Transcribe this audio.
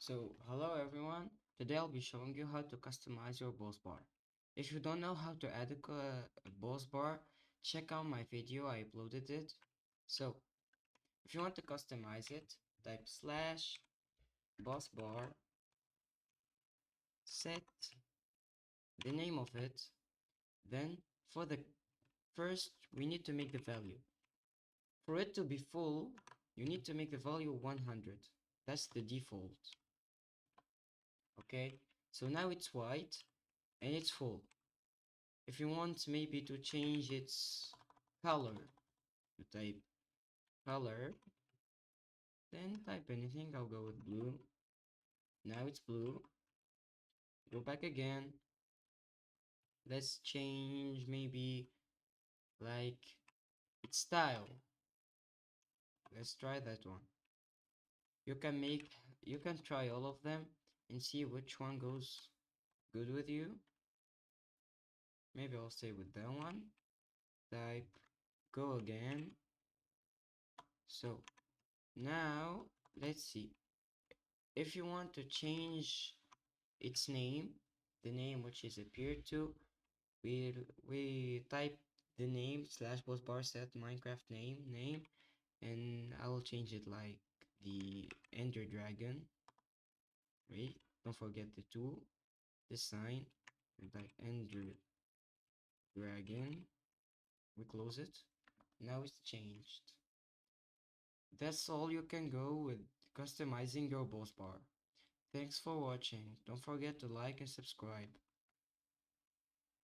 Hello everyone. Today I'll be showing you how to customize your boss bar. If you don't know how to add a boss bar, check out my video, I uploaded it. So, if you want to customize it, type slash boss bar, set the name of it. Then, for the first, we need to make the value. For it to be full, you need to make the value 100. That's the default. Okay, so now it's white and it's full. If you want maybe to change its color, you type color, then type anything. I'll go with blue. Now it's blue. Go back again. Let's change maybe like its style. Let's try that one. You can try all of them and see which one goes good with you. Maybe I'll stay with that one. Type go again. So now let's see. If you want to change its name, the name which is appeared to, we type the name slash bossbar set Minecraft name, and I will change it like the Ender Dragon. Wait, don't forget the tool, the sign, and type Ender Dragon. We close it. Now it's changed. That's all you can go with customizing your boss bar. Thanks for watching. Don't forget to like and subscribe.